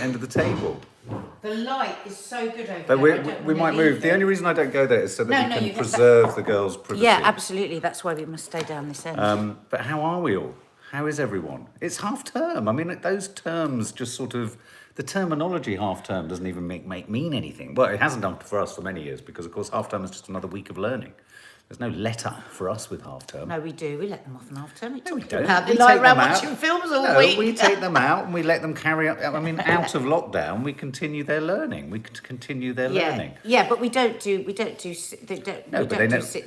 end of the table. The light is so good over But there. we might move. The only reason I don't go there is so that we can you get preserve the girls' privacy. Yeah, absolutely. That's why we must stay down this end. But how are we all? How is everyone? It's half term. I mean, those terms just sort of... The terminology half term doesn't even mean anything. Well, it hasn't done for us for many years because, of course, half term is just another week of learning. There's no let up for us with half term. No, we do. We let them off in half term. No, we don't. They lie around watching films all week. We take them out and we let them carry up. I mean, out of lockdown, we continue their learning. Yeah, but we don't do sit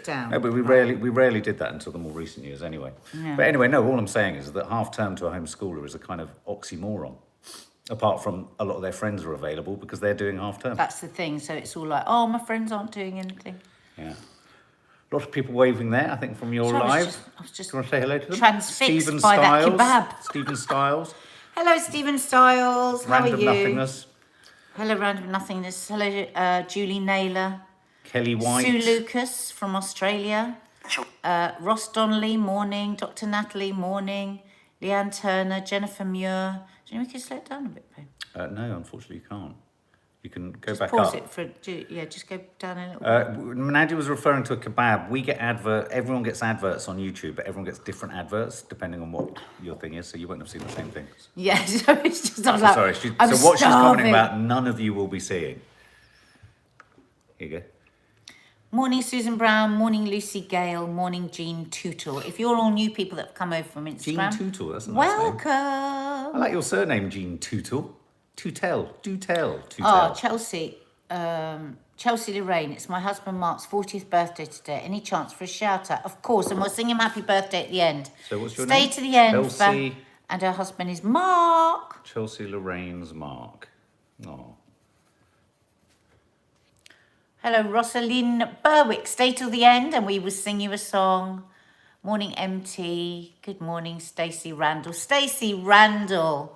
down. No, but we rarely did that until the more recent years, anyway. Yeah. But anyway, no. All I'm saying is that half term to a homeschooler is a kind of oxymoron. Apart from a lot of their friends are available because they're doing half term. That's the thing. So it's all like, oh, my friends aren't doing anything. Yeah. A lot of people waving there, I think, from your live. I was just Do you want to say hello to them? transfixed Stephen by Styles. that kebab. Stephen Styles. Hello, Stephen Styles. How Random are you? Nothingness. Hello, Random Nothingness. Hello, Julie Naylor. Kelly White. Sue Lucas from Australia. Ross Donnelly, morning. Dr. Natalie, morning. Leanne Turner, Jennifer Muir. Do you know we can slow it down a bit, babe? No, unfortunately you can't. You can go Just back pause up. it for, just go down a little bit. Nadia was referring to a kebab. We get everyone gets adverts on YouTube, but everyone gets different adverts depending on what your thing is, so you won't have seen the same things. Yeah, so it's just, I was like, Sorry, I'm so what she's commenting starving. about, none of you will be seeing. Here you go. Morning, Susan Brown. Morning, Lucy Gale. Morning, Jean Tootle. If you're all new people that have come over from Instagram, Jean Tootle, that's a nice name. welcome. I like your surname, Jean Tootle. Do tell. Oh, Chelsea. Chelsea Lorraine. It's my husband Mark's 40th birthday today. Any chance for a shout out? Of course, and we'll sing him happy birthday at the end. So what's your Stay name? to the end. Chelsea. And her husband is Mark. Chelsea Lorraine's Mark. Oh. Hello, Rosalind Berwick. Stay till the end and we will sing you a song. Morning, MT. Good morning, Stacey Randall. Stacey Randall.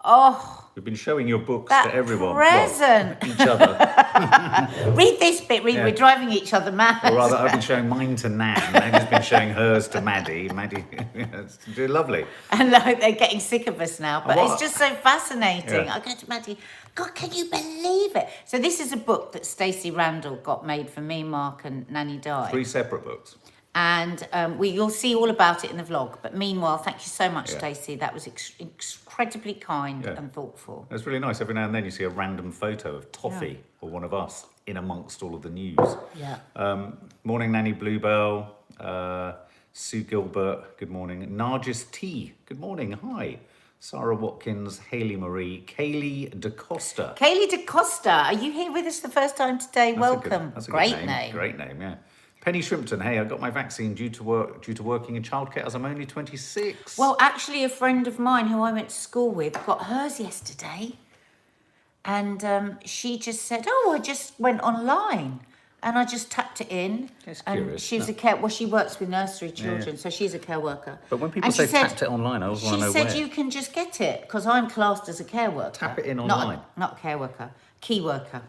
Oh, We've been showing your books that to everyone. present. Well, each other. Read this bit. We're driving each other mad. Or rather, I've been showing mine to Nan. Nan's been showing hers to Maddie. Maddie, it's lovely. And like, they're getting sick of us now, but What? it's just so fascinating. Yeah. I go to Maddie, God, can you believe it? So this is a book that Stacey Randall got made for me, Mark, and Nanny Di. 3 separate books. And you'll see all about it in the vlog. But meanwhile, thank you so much, Yeah. Stacey. That was incredibly kind Yeah. and thoughtful. It's really nice. Every now and then you see a random photo of Toffee or one of us in amongst all of the news. Yeah. Morning, Nanny Bluebell. Sue Gilbert, good morning. Nargis T, good morning. Hi. Sarah Watkins, Hayley Marie, Kaylee DeCosta. Kaylee DeCosta, are you here with us the first time today? Welcome. That's a Great good name. Great name, yeah. Penny Shrimpton, hey, I got my vaccine due to working in childcare as I'm only 26. Well, actually, a friend of mine who I went to school with got hers yesterday. And she just said, oh, I just went online. And I just tapped it in. That's and curious, she was isn't a care. Well, she works with nursery children, Yeah. so she's a care worker. But when people And she say said- tapped it online, I always want to know She where. said you can just get it because I'm classed as a care worker. Tap it in Not online. not a care worker, key worker.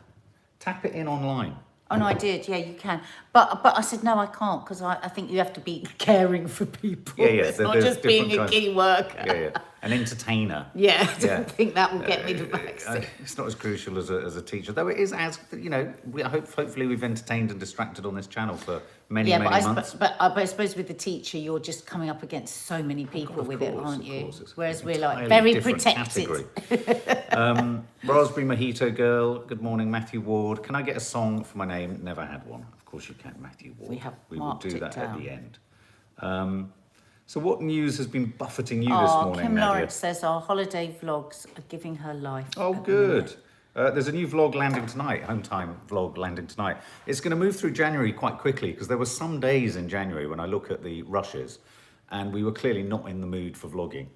Tap it in online. Oh no, I did. Yeah, you can. But I said no, I can't because I think you have to be caring for people. Yeah, yeah, It's so not there's just being a different key worker. Yeah, yeah. An entertainer. Yeah, I Yeah. don't think that will get me the vaccine. It's not as crucial as a teacher, though it is as, you know, hopefully we've entertained and distracted on this channel for many, Yeah, many months. but I suppose with the teacher, you're just coming up against so many people Of with it, course, aren't of you? course, it's Whereas an we're like entirely very different protected. category. Raspberry Mojito Girl, good morning. Matthew Ward, can I get a song for my name? Never had one. Of course you can, Matthew Ward. We will will do it that at down. the end. So what news has been buffeting you this morning, Kim Nadia? Lawrence says our holiday vlogs are giving her life. Oh, at the minute. good. There's a new vlog landing tonight, home time vlog landing tonight. It's going to move through January quite quickly because there were some days in January when I look at the rushes and we were clearly not in the mood for vlogging.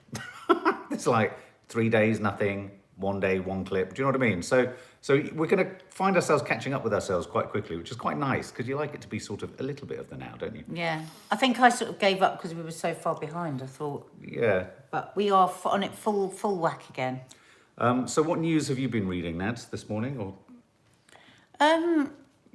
It's like 3 days, nothing, 1 day, 1 clip. Do you know what I mean? So we're going to find ourselves catching up with ourselves quite quickly, which is quite nice because you like it to be sort of a little bit of the now, don't you? Yeah, I think I sort of gave up because we were so far behind. I thought, Yeah. but we are on it full whack again. So what news have you been reading, Nads, this morning? Or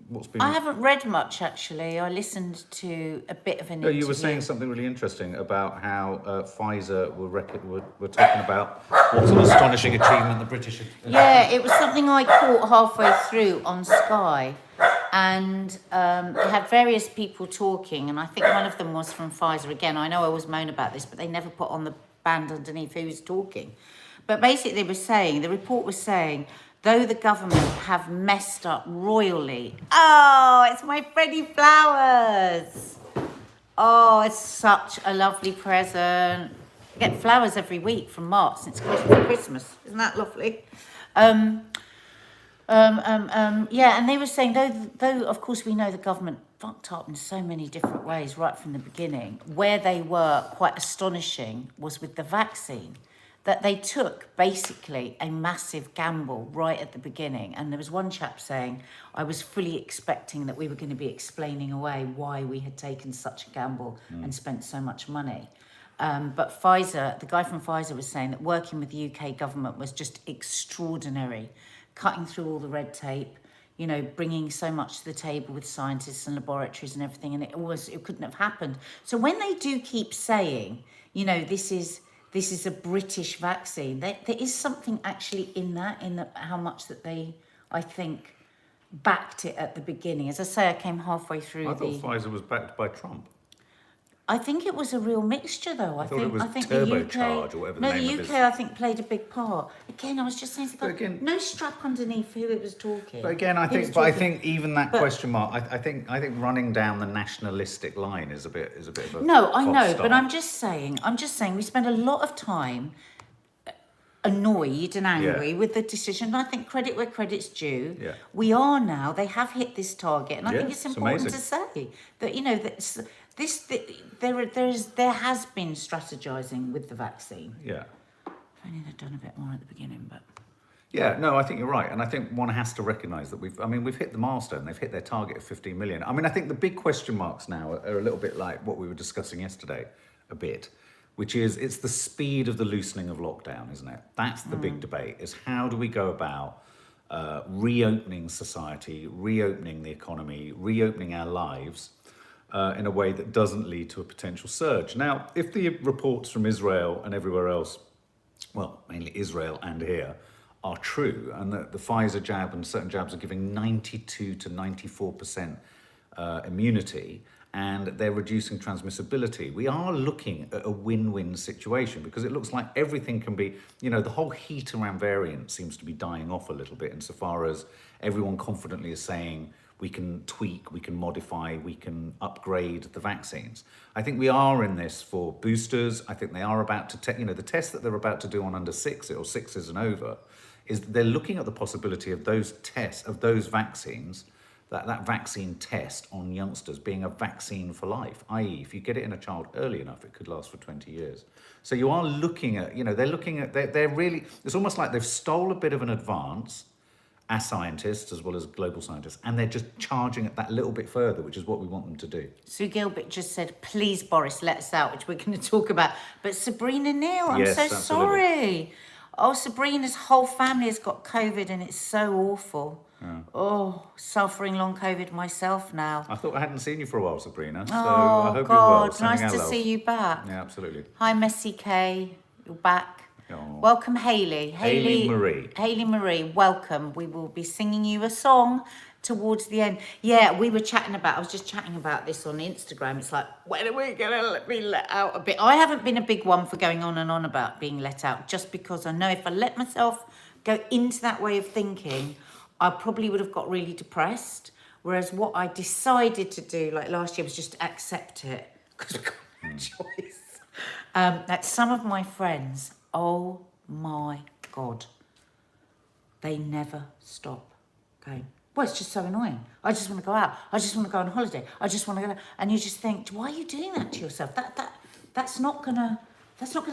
what's been? I haven't read much actually. I listened to a bit of an No, interview. you were saying something really interesting about how Pfizer were talking about what an astonishing achievement the British. Yeah, it was something I caught halfway through on Sky, and they had various people talking, and I think one of them was from Pfizer. Again, I know I always moan about this, but they never put on the band underneath who was talking. But basically, they were saying, the report was saying, though the government have messed up royally. Oh, it's my Freddie Flowers. Oh, it's such a lovely present. I get flowers every week from Mark since Christmas. Isn't that lovely? Yeah, and they were saying, though of course we know the government fucked up in so many different ways right from the beginning, where they were quite astonishing was with the vaccine, that they took basically a massive gamble right at the beginning. And there was one chap saying, I was fully expecting that we were going to be explaining away why we had taken such a gamble and spent so much money. But Pfizer, the guy from Pfizer was saying that working with the UK government was just extraordinary, cutting through all the red tape, you know, bringing so much to the table with scientists and laboratories and everything, and it couldn't have happened. So when they do keep saying, you know, this is a British vaccine, there is something actually in that, how much that they, I think, backed it at the beginning. As I say, I came halfway through. I thought Pfizer was backed by Trump. I think it was a real mixture, though. I thought it was think turbocharge or whatever the name the of UK, it is. I think, played a big part. Again, I was just saying, again- no strap underneath who it was talking. But again, I Who was think, talking. even that question mark, I think running down the nationalistic line is a bit of a No, I false know, start. but I'm just saying, we spend a lot of time annoyed and angry with the decision. I think credit where credit's due. Yeah. We are now, they have hit this target, and I think it's it's important amazing. to say that, you know, that there has been strategizing with the vaccine. Yeah. If only they'd done a bit more at the beginning, but Yeah, no, I think you're right. And I think one has to recognise that we've hit the milestone. They've hit their target of 15 million. I mean, I think the big question marks now are a little bit like what we were discussing yesterday a bit, which is it's the speed of the loosening of lockdown, isn't it? That's the big debate, is how do we go about reopening society, reopening the economy, reopening our lives in a way that doesn't lead to a potential surge. Now, if the reports from Israel and everywhere else, well, mainly Israel and here, are true, and that the Pfizer jab and certain jabs are giving 92 to 94% immunity, and they're reducing transmissibility, we are looking at a win-win situation, because it looks like everything can be, you know, the whole heat around variants seems to be dying off a little bit, insofar as everyone confidently is saying we can tweak, we can modify, we can upgrade the vaccines. I think we are in this for boosters. I think they are about to, the test that they're about to do on under 6 or 6s and over, is they're looking at the possibility of those tests, of those vaccines, that vaccine test on youngsters being a vaccine for life, i.e. if you get it in a child early enough, it could last for 20 years. So you are looking at, they're really, it's almost like they've stole a bit of an advance as scientists as well as global scientists, and they're just charging it that little bit further, which is what we want them to do. Sue Gilbert just said, please, Boris, let us out, which we're going to talk about. But Sabrina Neal, I'm Yes, so absolutely. sorry. Oh, Sabrina's whole family has got COVID, and it's so awful. Yeah. Oh, suffering long COVID myself now. I thought I hadn't seen you for a while, Sabrina, so I Oh, hope you're God, well. Sending nice our to love. see you back. Yeah, absolutely. Hi, Messy K, you're back. Oh. Welcome, Hayley. Hayley Marie. Hayley Marie, welcome. We will be singing you a song towards the end. Yeah, I was just chatting about this on Instagram. It's like, when are we going to be let out a bit? I haven't been a big one for going on and on about being let out, just because I know if I let myself go into that way of thinking, I probably would have got really depressed. Whereas what I decided to do, like last year, was just to accept it, because we've got no choice. That some of my friends, oh my God, they never stop going, well, it's just so annoying. I just want to go out. I just want to go on holiday. I just want to go. And you just think, why are you doing that to yourself? That's not gonna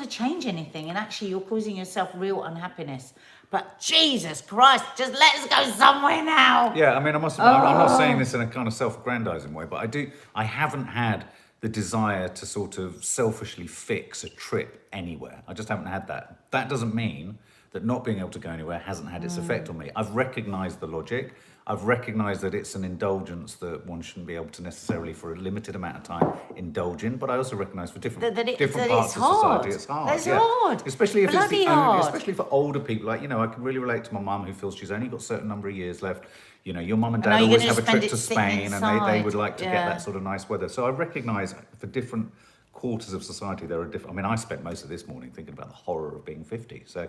change anything. And actually, you're causing yourself real unhappiness. But Jesus Christ, just let us go somewhere now. Yeah, I mean, I'm not saying this in a kind of self-aggrandizing way, but I haven't had the desire to sort of selfishly fix a trip anywhere. I just haven't had that. That doesn't mean that not being able to go anywhere hasn't had its effect on me. I've recognised the logic. I've recognised that it's an indulgence that one shouldn't be able to necessarily, for a limited amount of time, indulge in. But I also recognise for different parts of society, it's hard. It's hard. Especially if Bloody it's hard. especially for older people. Like, I can really relate to my mum who feels she's only got a certain number of years left. Your mum and dad you're always gonna have a spend trip it to sitting Spain, and they inside. would like to get that sort of nice weather. So I recognise for different quarters of society there are different. I mean, I spent most of this morning thinking about the horror of being 50. So,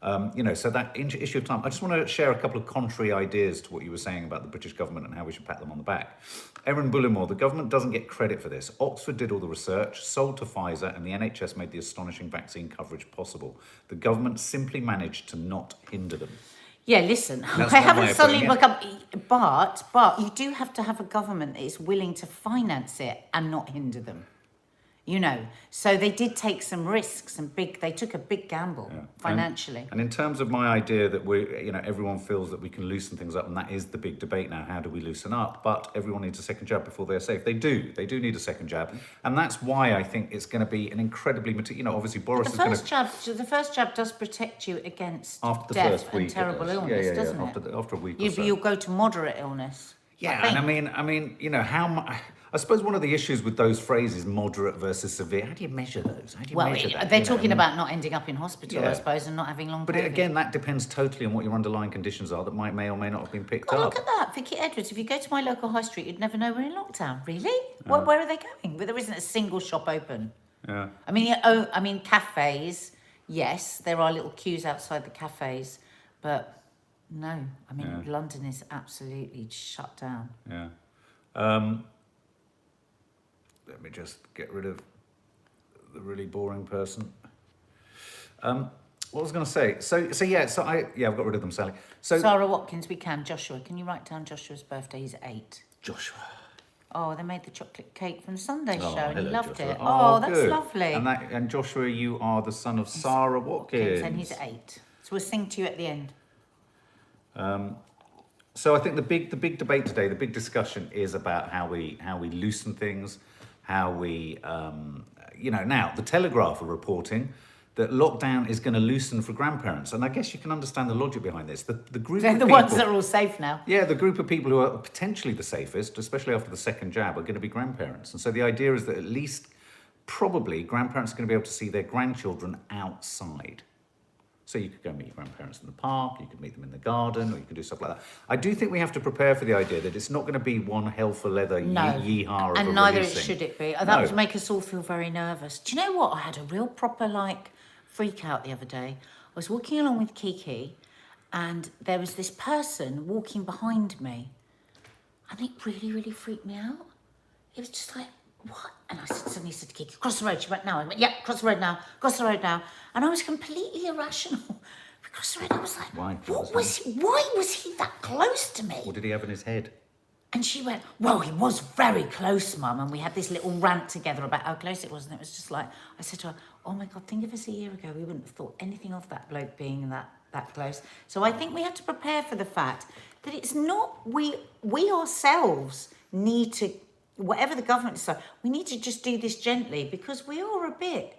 so that issue of time. I just want to share a couple of contrary ideas to what you were saying about the British government and how we should pat them on the back. Erin Bullimore, the government doesn't get credit for this. Oxford did all the research, sold to Pfizer, and the NHS made the astonishing vaccine coverage possible. The government simply managed to not hinder them. Yeah, listen, That's I one way haven't of suddenly putting become, but you do have to have a government that is willing to finance it and not hinder them. So they did take some risks and they took a big gamble financially. And in terms of my idea that everyone feels that we can loosen things up, and that is the big debate now, how do we loosen up? But everyone needs a second jab before they're safe. They do need a second jab. And that's why I think it's going to be an incredibly, obviously Boris is going to... The first jab does protect you against after the death first week, and terrible illness, doesn't it? After a week or so. You'll go to moderate illness. Yeah, and I mean, how much... I suppose one of the issues with those phrases, moderate versus severe, how do you measure those? How do you measure that? They're talking about not ending up in hospital, I suppose, and not having long But COVID. again, that depends totally on what your underlying conditions are that may or may not have been picked up. Look at that, Vicky Edwards. If you go to my local high street, you'd never know we're in lockdown. Really? Where are they going? Well, there isn't a single shop open. Yeah. I mean, cafes. Yes, there are little queues outside the cafes, but no. I mean, London is absolutely shut down. Yeah. Let me just get rid of the really boring person. What was I going to say? I've got rid of them, Sally. So Sarah Watkins, Joshua, can you write down Joshua's birthday? He's 8. Joshua. Oh, they made the chocolate cake from the Sunday show, and he hello, loved Joshua. it. Oh, that's good. lovely. And Joshua, you are the son of Sarah Watkins. And he's 8. So we'll sing to you at the end. So I think the big debate today, the big discussion is about how we loosen things, how we, now the Telegraph are reporting that lockdown is going to loosen for grandparents, and I guess you can understand the logic behind this. The group They're of the people, ones that are all safe now. Yeah, the group of people who are potentially the safest, especially after the second jab, are going to be grandparents, and so the idea is that at least probably grandparents are going to be able to see their grandchildren outside. So you could go meet your grandparents in the park, you could meet them in the garden, or you could do stuff like that. I do think we have to prepare for the idea that it's not going to be one hell for leather yeehaw of and a neither releasing. should it be. That would make us all feel very nervous. Do you know what? I had a real proper freak out the other day. I was walking along with Kiki, and there was this person walking behind me, and it really, really freaked me out. It was just like, what? And I suddenly said to Kiki, cross the road. She went, no. I went, yeah, cross the road now. Cross the road now. And I was completely irrational. Across the road, I was like, why was he that close to me? What did he have in his head? And she went, well, he was very close, Mum. And we had this little rant together about how close it was. And it was just like, I said to her, oh my God, think of us a year ago. We wouldn't have thought anything of that bloke being that close. So I think we have to prepare for the fact that it's not, we ourselves need to, whatever the government decides, we need to just do this gently, because we are a bit,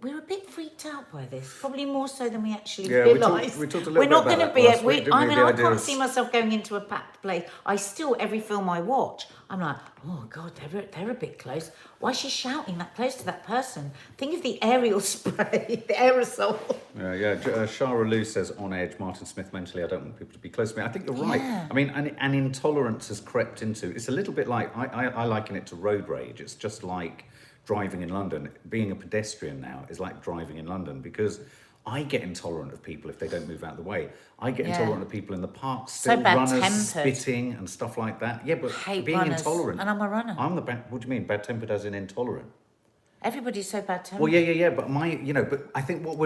we're a bit freaked out by this, probably more so than we actually realise. We talked a little We're not bit going to about be. that last week, didn't we? I can't see myself going into a packed place. I still, every film I watch, I'm like, oh God, they're a bit close. Why is she shouting that close to that person? Think of the aerial spray, the aerosol. Shara Lou says on edge, Martin Smith mentally, I don't want people to be close to me. I think you're right. I mean, an intolerance has crept into, it's a little bit like, I liken it to road rage. It's just like driving in London. Being a pedestrian now is like driving in London, because I get intolerant of people if they don't move out of the way. I get intolerant of people in the park, still runners, spitting and stuff like that. Yeah, but being runners, intolerant. and I'm a runner. What do you mean, bad-tempered as in intolerant? Everybody's so bad-tempered. Well, yeah, but but I think what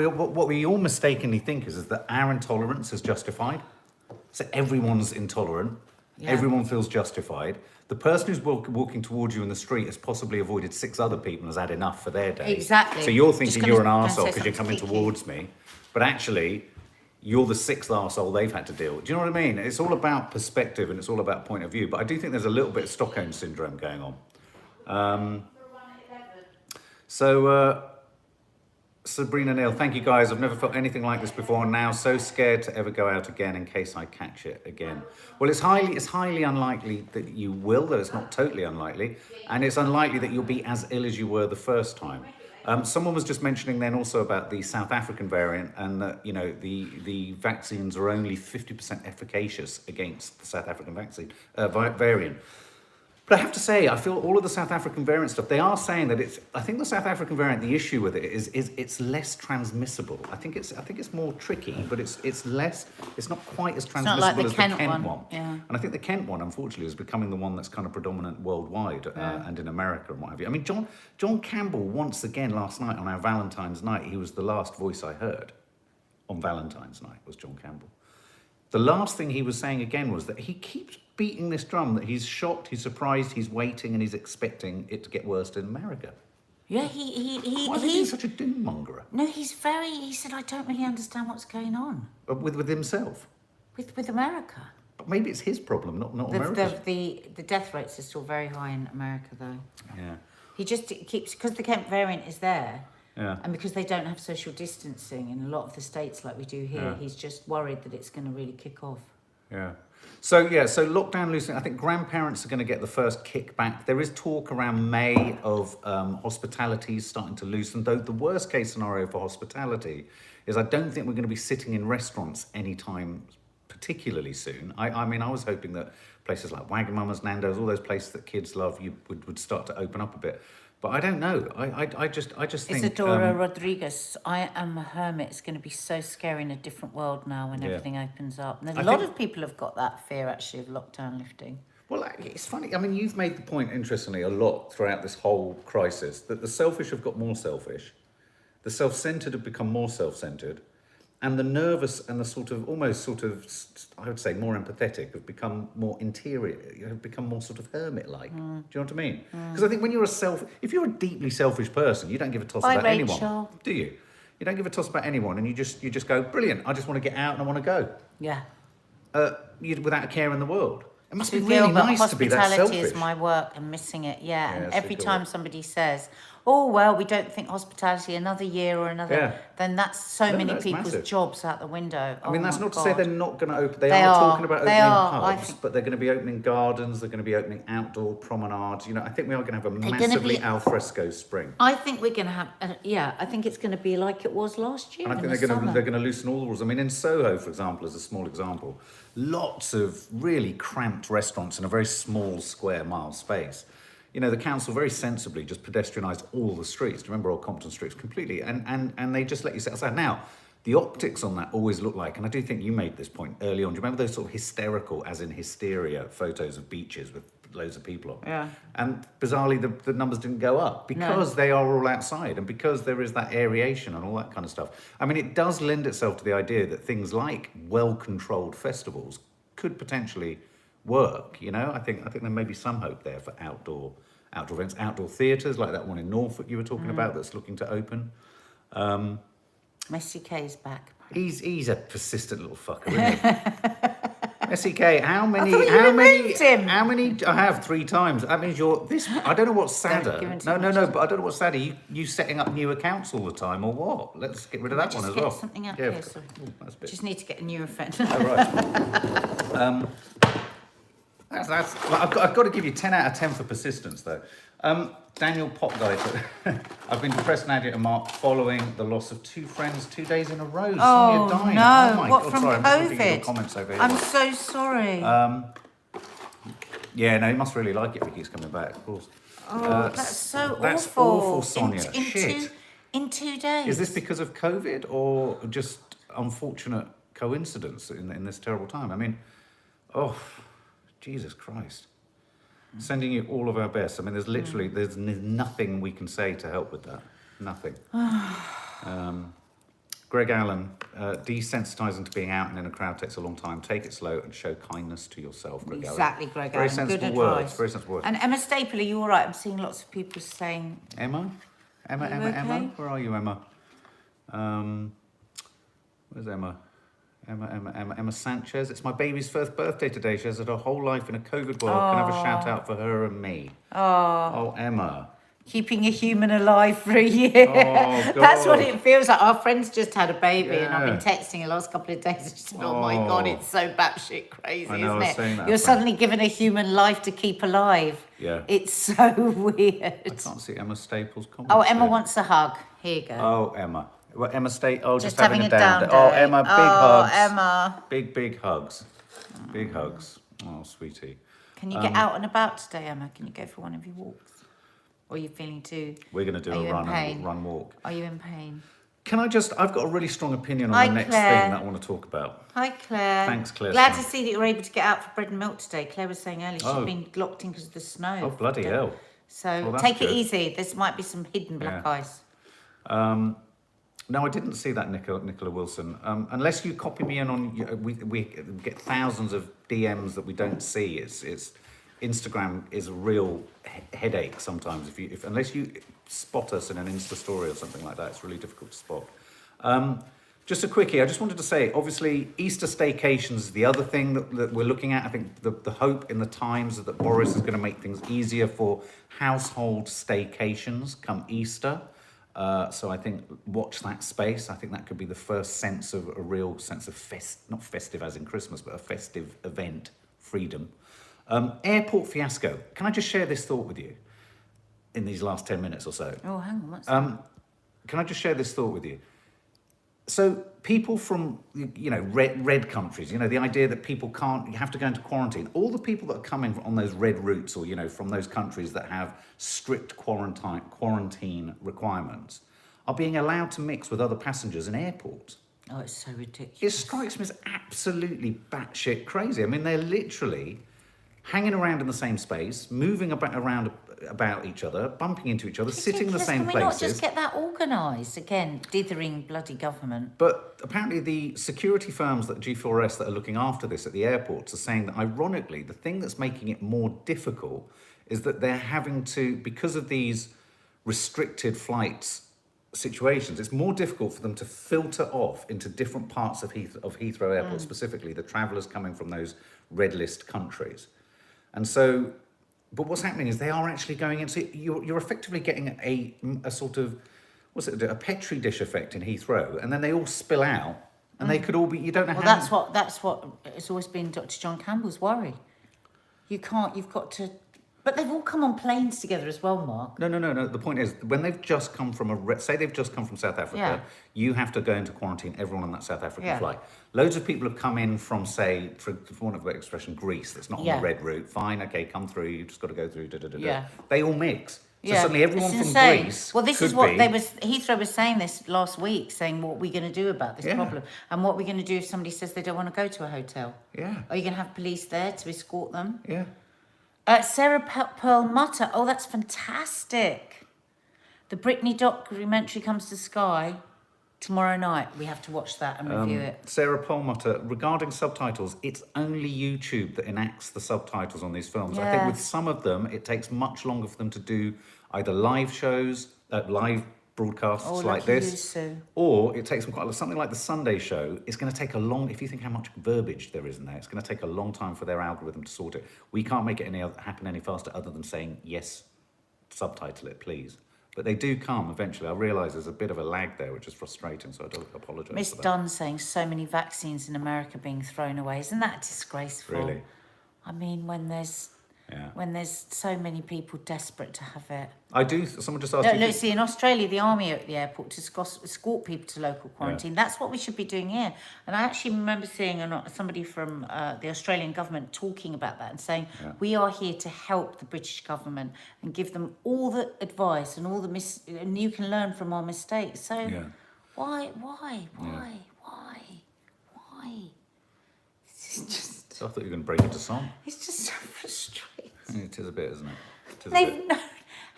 we all mistakenly think is that our intolerance is justified. So everyone's intolerant. Yeah. Everyone feels justified. The person who's walking towards you in the street has possibly avoided 6 other people and has had enough for their day. Exactly. So you're thinking you're an arsehole because you're coming towards me. But actually, you're the 6th arsehole they've had to deal with. Do you know what I mean? It's all about perspective and it's all about point of view. But I do think there's a little bit of Stockholm syndrome going on. So Sabrina Neal, thank you guys. I've never felt anything like this before. Now so scared to ever go out again in case I catch it again. Well, it's highly unlikely that you will, though it's not totally unlikely, and it's unlikely that you'll be as ill as you were the first time. Someone was just mentioning then also about the South African variant, and that the vaccines are only 50% efficacious against the South African vaccine variant. But I have to say, I feel all of the South African variant stuff, they are saying that I think the South African variant, the issue with it is it's less transmissible. I think it's more tricky, but it's not quite as transmissible as the Kent one. Yeah. And I think the Kent one, unfortunately, is becoming the one that's kind of predominant worldwide and in America and what have you. I mean, John Campbell, once again last night on our Valentine's night, he was the last voice I heard on Valentine's night, was John Campbell. The last thing he was saying again was that he keeps beating this drum that he's shocked, he's surprised, he's waiting, and he's expecting it to get worse in America. Yeah, Why is he such a doom monger? No, he said, I don't really understand what's going on. With himself? With America. But maybe it's his problem, not America's. The death rates are still very high in America, though. Yeah. He just keeps, because the Kent variant is there, Yeah. and because they don't have social distancing in a lot of the states like we do here, he's just worried that it's going to really kick off. Yeah. So lockdown loosening, I think grandparents are going to get the first kickback. There is talk around May of hospitalities starting to loosen, though the worst case scenario for hospitality is I don't think we're going to be sitting in restaurants anytime particularly soon. I mean, I was hoping that places like Wagamama's, Nando's, all those places that kids love, would start to open up a bit. But I don't know. I just think... Isadora Rodriguez, I am a hermit. It's going to be so scary in a different world now when everything opens up. And a lot of people have got that fear, actually, of lockdown lifting. Well, it's funny. I mean, you've made the point, interestingly, a lot throughout this whole crisis, that the selfish have got more selfish, the self-centred have become more self-centred, and the nervous and the I would say more empathetic have become more interior, have become more sort of hermit-like. Do you know what I mean? Because I think when if you're a deeply selfish person, you don't give a toss about anyone, do you? You don't give a toss about anyone, and you just go, brilliant, I just want to get out and I want to go. Yeah. Without a care in the world. It must be really nice to be that selfish. Hospitality is my work and missing it, and every time somebody says, oh, well, we don't think hospitality another year or another, then that's so many people's jobs out the window. I mean, that's not to say they're not going to open. They are talking about opening pubs, but they're going to be opening gardens, they're going to be opening outdoor promenades. You know, I think we are going to have a massively al fresco spring. I think we're going to have, I think it's going to be like it was last year. And I think they're going to loosen all the rules. I mean, in Soho, for example, as a small example, lots of really cramped restaurants in a very small square mile space. You know, the council very sensibly just pedestrianised all the streets. Do you remember Old Compton streets completely? And they just let you sit outside. Now, the optics on that always look like, and I do think you made this point early on, do you remember those sort of hysterical, as in hysteria, photos of beaches with loads of people on? Yeah. And bizarrely, the numbers didn't go up because they are all outside and because there is that aeration and all that kind of stuff. I mean, it does lend itself to the idea that things like well-controlled festivals could potentially work, you know? I think there may be some hope there for outdoor events, outdoor theatres, like that one in Norfolk you were talking about that's looking to open. Messi K's back. He's a persistent little fucker, isn't he? Messi K, how many I have 3 times. That means you're this. I don't know what's sadder. No, but I don't know what's sadder. You setting up new accounts all the time or what? Let's get rid of that one as well. Something out here. Sorry. Ooh, that's a bit... Just need to get a new offender. Oh, right. I've got to give you 10 out of 10 for persistence, though. Daniel Potguy, I've been depressed, Nadia and Mark, following the loss of 2 friends 2 days in a row. Oh, Sonia dying. no. Oh, my What, God. from Sorry, COVID? I'm just reading your comments over here. I'm so sorry. Yeah, no, he must really like it if he keeps coming back, of course. Oh, that's so awful. That's awful, Sonia. Shit. In 2 days. Is this because of COVID or just unfortunate coincidence in this terrible time? I mean, Jesus Christ. Sending you all of our best. I mean, there's nothing we can say to help with that. Nothing. Greg Allen, desensitising to being out and in a crowd takes a long time. Take it slow and show kindness to yourself, Greg Allen. Exactly, Greg Very Allen. sensible Good words. advice. Very sensible words. And Emma Staple, are you all right? I'm seeing lots of people saying... Emma? Emma? Where are you, Emma? Where's Emma? Emma Sanchez. It's my baby's first birthday today. She has had her whole life in a COVID world. Can I have a shout out for her and me? Oh, Emma. Keeping a human alive for a year. Oh, That's what God. it feels like. Our friend's just had a baby, and I've been Yeah. texting the last couple of days. And she said, "Oh my God, Oh. it's so batshit crazy, I know, I isn't was it? saying that, You're friend. suddenly given a human life to keep alive. Yeah. It's so weird." I can't see Emma Staples' comments. Oh, Emma here. wants a hug. Here you go. Oh, Emma. Well, Emma just having a down day. Oh, Emma, big hugs. Emma. Big hugs. Big hugs. Oh, sweetie. Can you get out and about today, Emma? Can you go for one of your walks? Or are you feeling too... We're going to do Are you a in pain? run walk. Are you in pain? Can I just, I've got a really strong opinion on Hi, the next Claire. thing that I want to talk about. Hi, Claire. Thanks, Claire. Glad to see that you're able to get out for bread and milk today. Claire was saying earlier she's Oh. been locked in because of the snow. Oh, bloody hell. So Well, that's take it good. easy. This might be some hidden black Yeah. ice. No, I didn't see that, Nicola Wilson. Unless you copy me in on, we get thousands of DMs that we don't see. It's Instagram is a real headache sometimes. Unless you spot us in an Insta story or something like that, it's really difficult to spot. Just a quickie, I just wanted to say, obviously, Easter staycations is the other thing that we're looking at. I think the hope in the Times is that Boris is going to make things easier for household staycations come Easter. So I think watch that space. I think that could be the first sense of a real sense of not festive as in Christmas, but a festive event, freedom. Airport fiasco. Can I just share this thought with you in these last 10 minutes or so? Oh, hang on. What's that? Can I just share this thought with you? So people from, red countries, the idea that people you have to go into quarantine. All the people that are coming on those red routes or, from those countries that have strict quarantine requirements are being allowed to mix with other passengers in airports. Oh, it's so ridiculous. It strikes me as absolutely batshit crazy. I mean, they're literally hanging around in the same space, moving around about each other, bumping into each other, sitting in the same Can we not places. just get that organised? Again, dithering bloody government. But apparently the security firms that G4S that are looking after this at the airports are saying that, ironically, the thing that's making it more difficult is that they're having to, because of these restricted flights situations, it's more difficult for them to filter off into different parts of Heathrow Airport, specifically the travellers coming from those red list countries. And so, but what's happening is they are actually going into, you're effectively getting a sort of, a petri dish effect in Heathrow, and then they all spill out, and they could all be, you don't know Well, how. that's what it's always been Dr. John Campbell's worry. You've got to, but they've all come on planes together as well, Mark. No. The point is, when they've just come from say they've just come from South Africa, you have to go into quarantine, everyone on that South African flight. Loads of people have come in from, say, for want of a better expression, Greece, that's not on the red route. Fine, okay, come through, you've just got to go through, They all mix. So suddenly everyone it's from insane. Greece. Well, this is what Heathrow was saying this last week, saying what we're going to do about this problem, and what we're going to do if somebody says they don't want to go to a hotel. Yeah. Are you going to have police there to escort them? Yeah. Sarah Perlmutter. Oh, that's fantastic. The Britney documentary comes to Sky tomorrow night. We have to watch that and review it. Sarah Perlmutter, regarding subtitles, it's only YouTube that enacts the subtitles on these films. I think with some of them, it takes much longer for them to do either live shows, live broadcasts like this, or it takes them something like the Sunday show. It's going to take a long, if you think how much verbiage there is in there, it's going to take a long time for their algorithm to sort it. We can't make it happen any faster other than saying, yes, subtitle it, please. But they do come eventually. I realise there's a bit of a lag there, which is frustrating, so I do apologise Miss for that. Dunn saying so many vaccines in America being thrown away. Isn't that disgraceful? Really? I mean, when there's so many people desperate to have it. I do. Someone just asked. No, see, in Australia, the army are at the airport to escort people to local quarantine. That's what we should be doing here. And I actually remember seeing somebody from the Australian government talking about that and saying, we are here to help the British government and give them all the advice and all the and you can learn from our mistakes. So why? This is just... I thought you were going to break into song. It's just so frustrating. It is a bit, isn't it? They've known.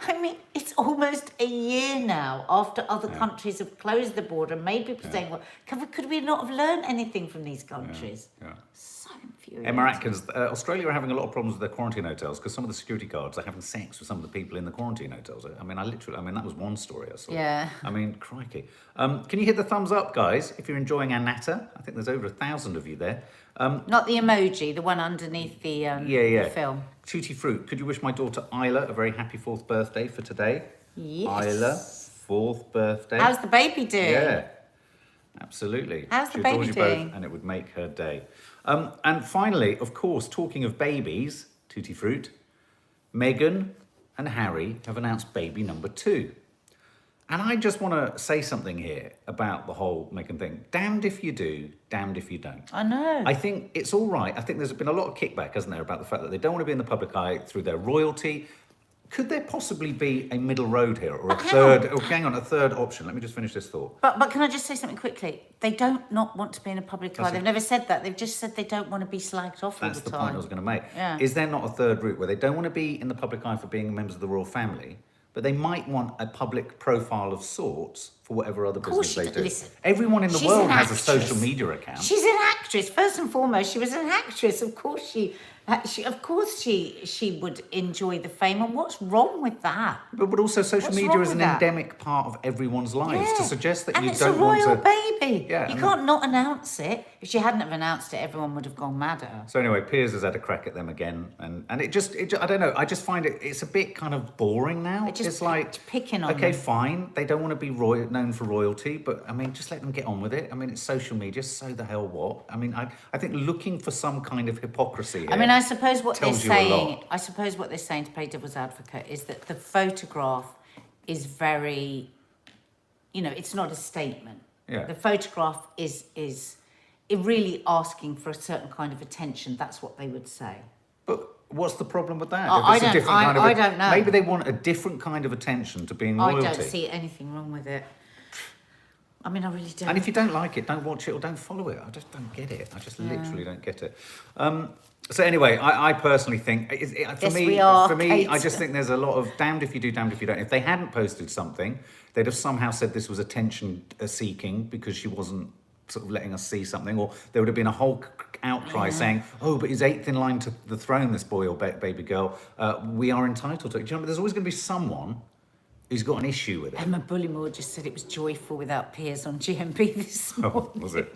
I mean, it's almost a year now after other countries have closed the border, made people saying, well, could we not have learned anything from these countries? So infuriating. Emma Atkins, Australia are having a lot of problems with their quarantine hotels because some of the security guards are having sex with some of the people in the quarantine hotels. I mean, that was one story I saw. Yeah. I mean, crikey. Can you hit the thumbs up, guys, if you're enjoying our natter? I think there's over 1,000 of you there. Not the emoji, the one underneath the film. Tutti Fruit, could you wish my daughter Isla a very happy 4th birthday for today? Yes. Isla, 4th birthday. How's the baby doing? Yeah, absolutely. How's the She baby adores you both, doing? and it would make her day. And finally, of course, talking of babies, Tutti Fruit, Meghan and Harry have announced baby number 2. And I just want to say something here about the whole Meghan thing. Damned if you do, damned if you don't. I know. I think it's all right. I think there's been a lot of kickback, hasn't there, about the fact that they don't want to be in the public eye through their royalty. Could there possibly be a middle road here, or a third option? Let me just finish this thought. But can I just say something quickly? They don't not want to be in a public eye. They've never said that. They've just said they don't want to be slagged off all That's the the time. point I was going to make. Yeah. Is there not a third route where they don't want to be in the public eye for being members of the royal family, but they might want a public profile of sorts for whatever other business they do? Listen, everyone in the she's world an has a actress. social media account. She's an actress. First and foremost, she was an actress. Of course she would enjoy the fame. And what's wrong with that? But also social What's media wrong is with an that? endemic part of everyone's lives. To suggest that and you it's don't a royal want to... baby. Yeah, you and can't not announce it. If she hadn't have announced it, everyone would have gone mad at her. So anyway, Piers has had a crack at them again, and it just I don't know. I just find it's a bit kind of boring now. It's like picking on okay, them. fine, they don't want to be known for royalty, but I mean, just let them get on with it. I mean, it's social media, so the hell what? I mean, I think looking for some kind of hypocrisy here. I mean, I suppose what they're tells you a saying. lot. I suppose what they're saying, to play devil's advocate, is that the photograph is very, it's not a statement. Yeah. The photograph is it really asking for a certain kind of attention. That's what they would say. But what's the problem with that? Oh, If it's a different kind of I don't know. Maybe they want a different kind of attention to being royalty. I don't see anything wrong with it. I mean, I really don't. And if you don't like it, don't watch it or don't follow it. I just don't get it. I just literally don't get it. So anyway, I personally think, for me, I just think there's a lot of damned if you do, damned if you don't. If they hadn't posted something, they'd have somehow said this was attention seeking because she wasn't sort of letting us see something, or there would have been a whole outcry saying, oh, but he's 8th in line to the throne, this boy or baby girl. We are entitled to it. Do you know, there's always going to be someone who's got an issue with it. Emma Bullimore just said it was joyful without Piers on GMB this morning. Oh, was it?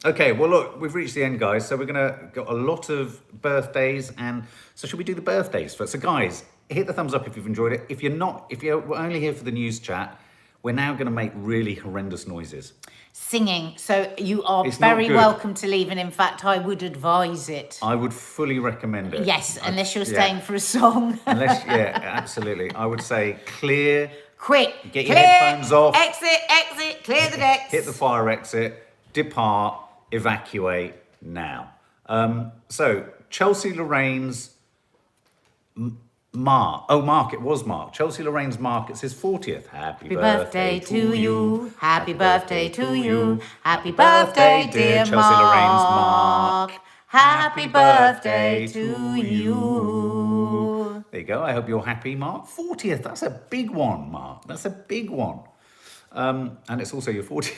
Okay, well, look, we've reached the end, guys. So we're got a lot of birthdays, and so should we do the birthdays first? So, guys, hit the thumbs up if you've enjoyed it. If you're only here for the news chat, we're now going to make really horrendous noises. Singing, so you are It's not very good. welcome to leave, and in fact, I would advise it. I would fully recommend it. Yes, unless you're staying for a song. Yeah, absolutely. I would say clear. Quick, Get your clear, headphones off. Exit, clear the decks. Hit the fire exit, depart, evacuate now. So, Chelsea Lorraine's Mark, it was Mark. Chelsea Lorraine's Mark, it's his 40th. Happy birthday to you. Happy birthday to you. Happy birthday, dear Chelsea Lorraine's Mark. Happy birthday to you. There you go. I hope you're happy, Mark. 40th. That's a big one, Mark. That's a big one. And it's also your 40th.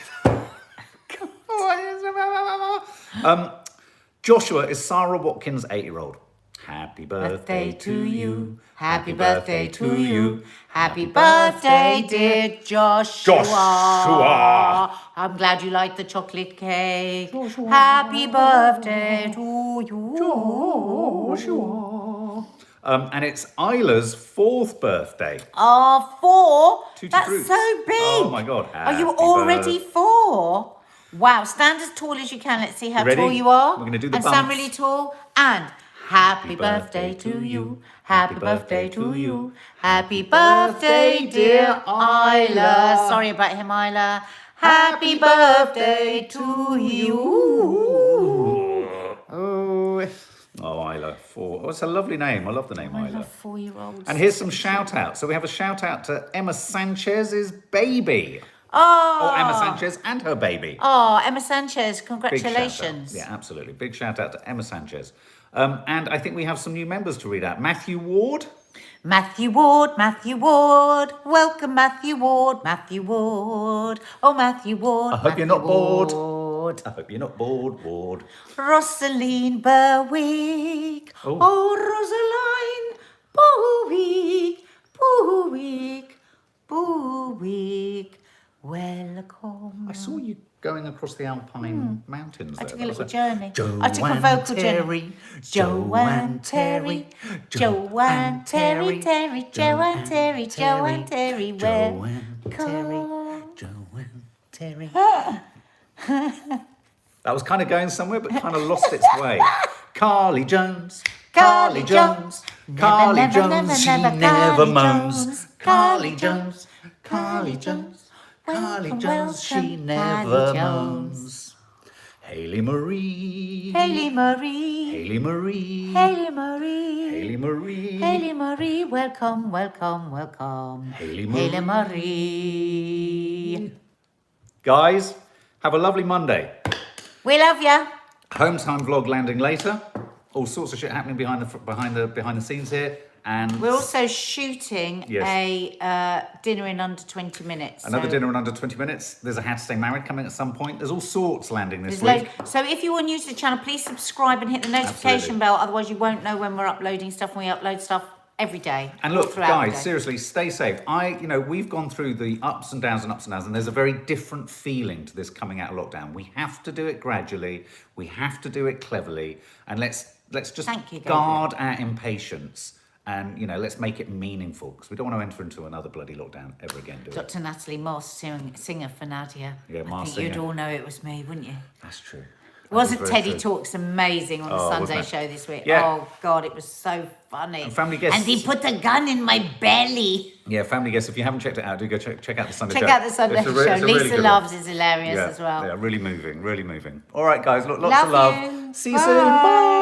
Joshua is Sarah Watkins' 8-year-old. Happy birthday to you. Happy birthday to you. Happy birthday, dear Joshua. I'm glad you like the chocolate cake. Happy birthday to you. Joshua. And it's Isla's 4th birthday. 4? Tutti That's fruits. so big. Oh my God. Are you Happy already 4? Wow, stand as tall as you can. Let's see how Ready? tall you are. We're gonna do the and stand bumps. really tall. And happy birthday to you. Happy birthday to you. Happy birthday, dear Isla. Sorry about him, Isla. Happy birthday to you. Oh, Isla, 4. Oh, it's a lovely name. I love the name I Isla. love 4-year-olds. And here's some shout outs. So we have a shout out to Emma Sanchez's baby. Oh. Or Emma Sanchez and her baby. Oh, Emma Sanchez, Big congratulations. shout out. Yeah, absolutely. Big shout out to Emma Sanchez. And I think we have some new members to read out. Matthew Ward. Matthew Ward, welcome Matthew Ward. Oh, Matthew Ward. I hope you're not bored. Ward. I hope you're not bored, Ward. Rosaline Berwick. Oh. Rosaline Berwick. Welcome. I saw you going across the Alpine mountains. I there. took a That was little journey. Joanne I took a vocal Terry, journey. Joanne Terry, Joanne Terry, Terry, Joanne Terry, Joanne Terry, where? Joanne Terry. That was kind of going somewhere, but kind of lost its way. Carly Jones, Carly Jones, Carly Jones, she never moans. Carly Jones, Carly Jones, Carly Jones, she never moans. Hayley Marie, Hayley Marie, Hayley Marie, Hayley Marie, Hayley Marie, Hayley Marie, welcome, welcome, welcome. Hayley Hayley Marie. Guys, have a lovely Monday. We love ya. Home time vlog landing later. All sorts of shit happening behind the scenes here, and We're also shooting Yes. a dinner in under 20 minutes. another so dinner in under 20 minutes. There's a How to Stay Married coming at some point. There's all sorts landing this there's week. So if you are new to the channel, please subscribe and hit the notification Absolutely. bell. Otherwise, you won't know when we're uploading stuff. And we upload stuff every day. And all look, throughout the guys, day. seriously, stay safe. we've gone through the ups and downs, and there's a very different feeling to this coming out of lockdown. We have to do it gradually. We have to do it cleverly, and let's just Thank you, guard our impatience, and let's make it meaningful, because we don't want to enter into another bloody lockdown ever again, do we? Dr. Natalie Moss, singer for NADIA. Yeah, I Mars think you'd singer. all know it was me, wouldn't you? That's true. Wasn't very Teddy true. Talks amazing on the Oh, Sunday wasn't it? show this week? Yeah. Oh, God, it was so funny. And family guests. And he put a gun in my belly. Yeah, family guests. If you haven't checked it out, do go check out the Sunday show. Check out the Sunday It's a show. it's a really Lisa good Loves one. is hilarious as well. Yeah, really moving, really moving. All right, guys, lots Love of love. you. See you soon. Bye.